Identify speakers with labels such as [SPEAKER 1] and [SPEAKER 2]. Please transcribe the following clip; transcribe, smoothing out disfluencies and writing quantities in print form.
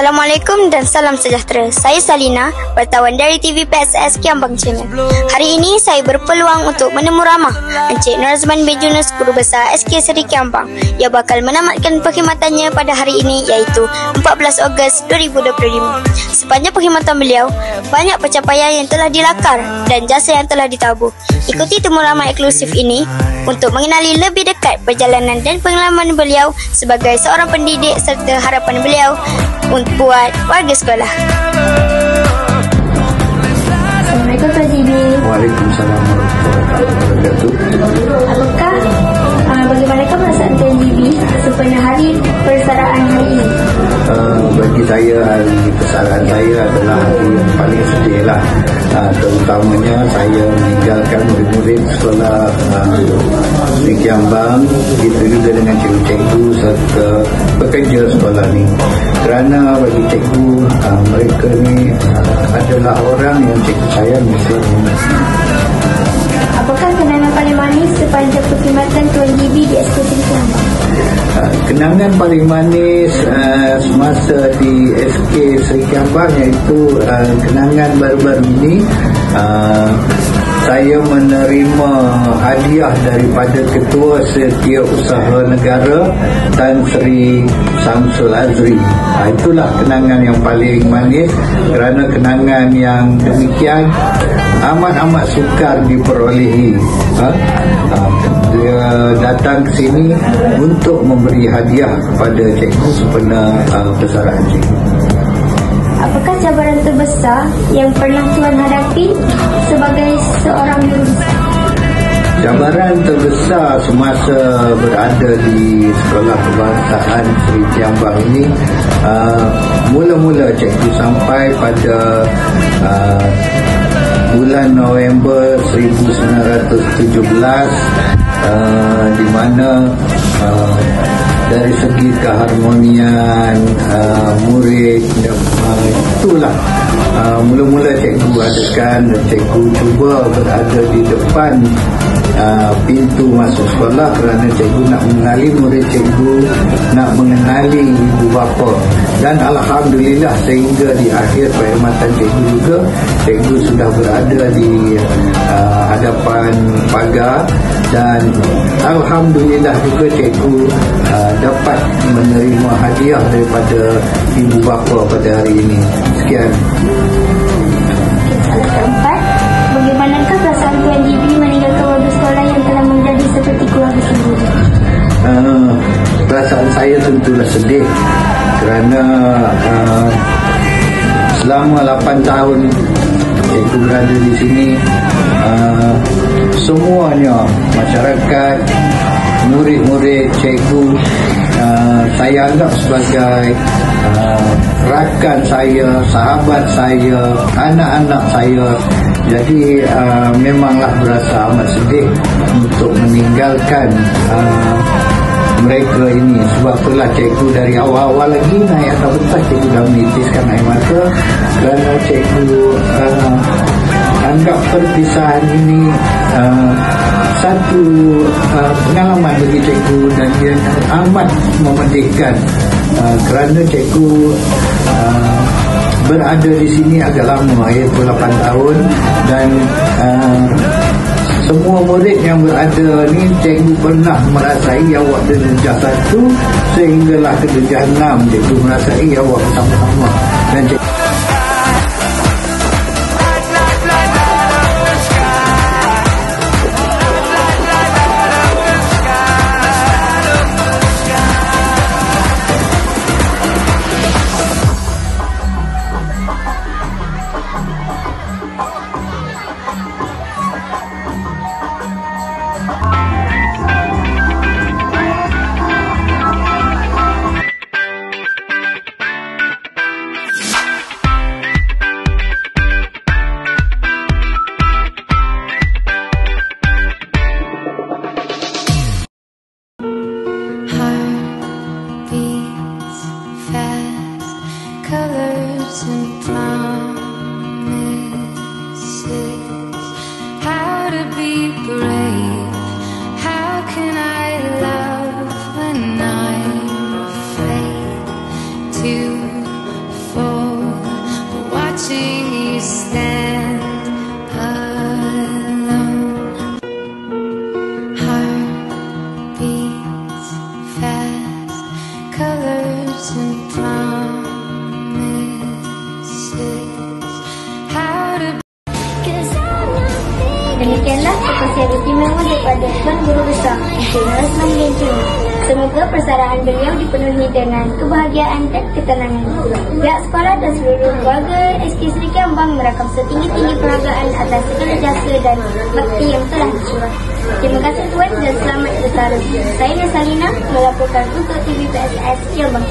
[SPEAKER 1] Assalamualaikum dan salam sejahtera. Saya Salina, wartawan dari TV PSS Kiambang Channel. Hari ini saya berpeluang untuk menemu ramah Encik Nur Azman bin Yunus, Guru Besar SK Seri Kiambang, yang bakal menamatkan perkhidmatannya pada hari ini, iaitu 14 Ogos 2025. Sepanjang perkhidmatan beliau, banyak pencapaian yang telah dilakar dan jasa yang telah ditabur. Ikuti temu ramah eksklusif ini untuk mengenali lebih dekat perjalanan dan pengalaman beliau sebagai seorang pendidik serta harapan beliau buat warga sekolah.
[SPEAKER 2] Assalamualaikum Tuan GB.
[SPEAKER 3] Waalaikumsalam warahmatullahi wabarakatuh.
[SPEAKER 2] Bagaimanakah perasaan Tuan GB sepanjang hari persaraan hari ini?
[SPEAKER 3] Bagi saya, hari persaraan saya adalah hari yang paling sedih lah. Terutamanya saya meninggalkan murid-murid sekolah di Kiambang, begitu juga dengan cikgu-cikgu serta pekerja sekolah ni. Kerana bagi cikgu, mereka ni adalah orang yang cikgu sayang selama.
[SPEAKER 2] Apakah kenangan paling manis sepanjang perkhidmatan Tuan GB di SK Seri Kiambang?
[SPEAKER 3] Kenangan paling manis semasa di SK Seri Kiambang iaitu kenangan baru-baru ini. Saya menerima hadiah daripada Ketua Setiausaha Negara Tan Sri Samsul Azri. Itulah kenangan yang paling manis, kerana kenangan yang demikian amat-amat sukar diperolehi. Dia datang ke sini untuk memberi hadiah kepada cikgu sempena persaraan cikgu.
[SPEAKER 2] Apakah cabaran terbesar yang pernah Tuan hadapi sebagai seorang guru besar?
[SPEAKER 3] Cabaran terbesar semasa berada di Sekolah Kebangsaan Seri Kiambang ini, mula-mula cikgu sampai pada bulan November 1917, di mana dari segi keharmonian murid, itulah mula-mula cikgu adakan, dan cikgu cuba berada di depan pintu masuk sekolah, kerana cikgu nak mengenali murid cikgu, nak mengenali ibu bapa. Dan alhamdulillah, sehingga di akhir perkhidmatan cikgu juga, cikgu sudah berada di hadapan pagar, dan alhamdulillah juga cikgu dapat menerima hadiah daripada ibu bapa pada hari ini. Sekian.
[SPEAKER 2] Soalan keempat, bagaimanakah perasaan Tuan GB meninggalkan warga sekolah yang telah menjadi seperti keluarga sendiri?
[SPEAKER 3] Perasaan saya tentulah sedih, kerana selama 8 tahun cikgu berada di sini, semuanya, masyarakat, murid-murid, cikgu, saya anggap sebagai rakan saya, sahabat saya, anak-anak saya. Jadi memanglah berasa amat sedih untuk meninggalkan mereka ini. Sebab itulah cikgu dari awal-awal lagi naik atas pentas, cikgu dah menitiskan air mata, kerana cikgu anggap perpisahan ini satu pengalaman bagi cikgu, dan dia amat memedihkan, kerana cikgu berada di sini agak lama, iaitu 8 tahun, dan semua murid yang berada ni, cikgu pernah merasai awak darjah 1 sehinggalah ke darjah 6, cikgu merasai awak bersama-sama. Dan cikgu
[SPEAKER 2] Demikianlah perkongsian istimewa daripada Tuan Guru Besar Encik Nur Rosman bin Junus. Semoga persaraan beliau dipenuhi dengan kebahagiaan dan ketenangan. Pihak sekolah dan seluruh keluarga SK Seri Kembang merakam setinggi-tinggi penghargaan atas segala jasa dan bakti yang telah dicurah. Terima kasih Tuan dan selamat bertarung. Saya Nasalina melaporkan untuk TV PSS Kembang.